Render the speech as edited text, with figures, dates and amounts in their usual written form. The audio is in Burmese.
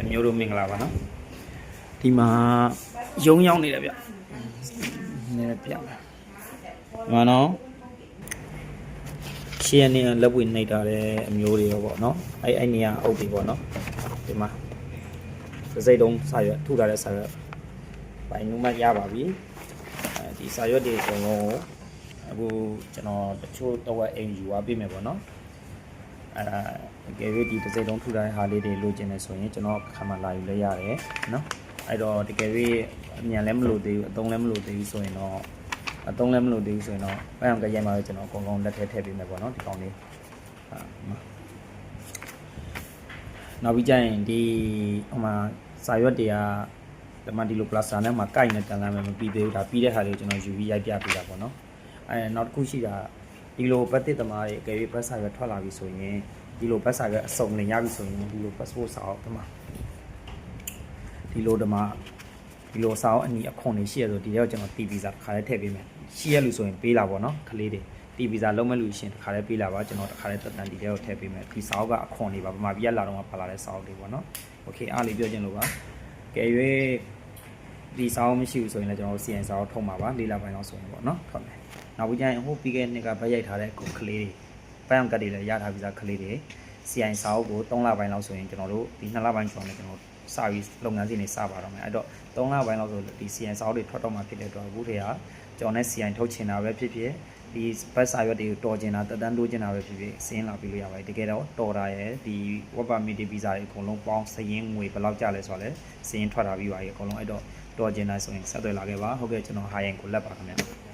အမျိုးတို့မင်္ဂလာပါနော်ဒီမှာရုံရောက်နေတယ်ဗျနည်းပြမနော်ရှေ့နေလက်ပွေနှိပ်ထားတဲ့အမျိုးတွေရောပေါ့နော်အဲ့နေရာအုပ်ပြီပေါ့နော်ဒီမှာစိတ်တုံးစာရွက်ထုထားတဲ့စာရွက်ပိုင်နုမှရပါပြီဒီစာရွက်တွေအကုန်လုံးအခုကျွန်တော်တချို့တော့အိမ်ယူသွားပြမယ်ပေါ့နော်တကယ်၍ဒီတစ်စိတ်တုံးထူထားတဲ့ဟာလေးတွေလိုချင်နေဆိုရင်ကျွန်တော်ခါမှလာယူလဲရတယ်နော်အဲ့တော့တကယ်၍အမြန်လည်းမလို့သေးဘူးအသုံးလည်းမလို့သေးဘူးဆိုရင်တော့အသုံးလည်းမလို့သေးဘူးဆိုရင်တော့ဘယ်အောင်ကြရိုက်မှာပဲကျွန်တော်အကုန်လုံးလက်ထဲထည့်ပေးမယ်ပေါ့နော်ဒီကောင်လေးနောက်ပြီးကြရင်ဒီဟိုမှာစာရွက်တွေကဒီမှာဒီလိုပလတ်စတာနဲ့မှာကိုက်နေတန်လမ်းမယ်မပြီးသေးဘူးဒါပြီးတဲ့ဟာလေးကိုကျွန်တော်ယူပြီးရိုက်ပြပေးတာပေါ့နော်နောက်တစ်ခုရှိတာဒီလိုပတ်တစ်သမားတွေအကယ်၍ပတ်စာရွက်ထွက်လာပြီဆိုရင်ဒီလိုပတ်စာရွက်အစုံလင်ရပြီဆိုရင်ဒီလို passport စာအုပ်ဒီမှာဒီလိုစာအုပ်အနီအခွန်တွေရှိရဆိုဒီတော့ကျွန်တော် TV စာတစ်ခါလေးထည့်ပေးမယ်ရှိရလို့ဆိုရင်ပေးလာပေါ့နော်ကလေးတွေ TV စာလုံးမဲ့လို့ရှိရင်တစ်ခါလေးပေးလာပါကျွန်တော်တစ်ခါလေးတက်တန်ဒီထဲကိုထည့်ပေးမယ်ဒီစာအုပ်ကအခွန်တွေပါဗမာပြည်ကလာတော့မှပါလာတဲ့စာအုပ်တွေပေါ့နော်โอเคအားလေးပြောချင်လို့ပါကယ်၍ဒီစာအုပ်မရှိဘူးဆိုရင်လည်းကျွန်တော် CN စာအုပ်ထုတ်မှာပါ၄လပိုင်းလောက်ဆိုရင်ပေါ့နော်ထုတ်မယ်နောက်ပြီးကြရင်ဟိုပြီးခဲ့နှစ်ကဗတ်ရိုက်ထားတဲ့ကလေးတွေပန်းအောင်ကတ်တွေလည်းရထားပြီးသားကလေးတွေ CI စာအုပ်ကို3လပိုင်းလောက်ဆိုရင်ကျွန်တော်တို့ဒီ2လပိုင်းကျော်နေကျွန်တော်စာရေးလုပ်ငန်းစဉ်တွေစပါတော့မယ်အဲ့တော့3လပိုင်းလောက်ဆိုဒီ CI စာအုပ်တွေထွက်တော့မှာဖြစ်တဲ့အတွက်အခုတည်းကကျွန်တော်နဲ့ CI ထုတ်ချင်တာပဲဖြစ်ဖြစ်ဒီဘတ်စာရွက်တွေကိုတော်ချင်တာတက်တန်းတိုးချင်တာပဲဖြစ်ဖြစ်စင်းလာပြီးလို့ရပါတယ်တကယ်တော့တော်တာရဲ့ဒီ work permit ဗီဇာတွေအကုန်လုံးပေါင်းစရင်းငွေဘယ်လောက်ကျလဲဆိုတော့လဲစရင်းထွက်တာပြီးပါပြီအကုန်လုံးအဲ့တော့တော်ချင်တာဆိုရင်ဆက်သွယ်လာခဲ့ပါဟုတ်ကဲ့ကျွန်တော်ဟာရင်ကိုလက်ပါခင်ဗျ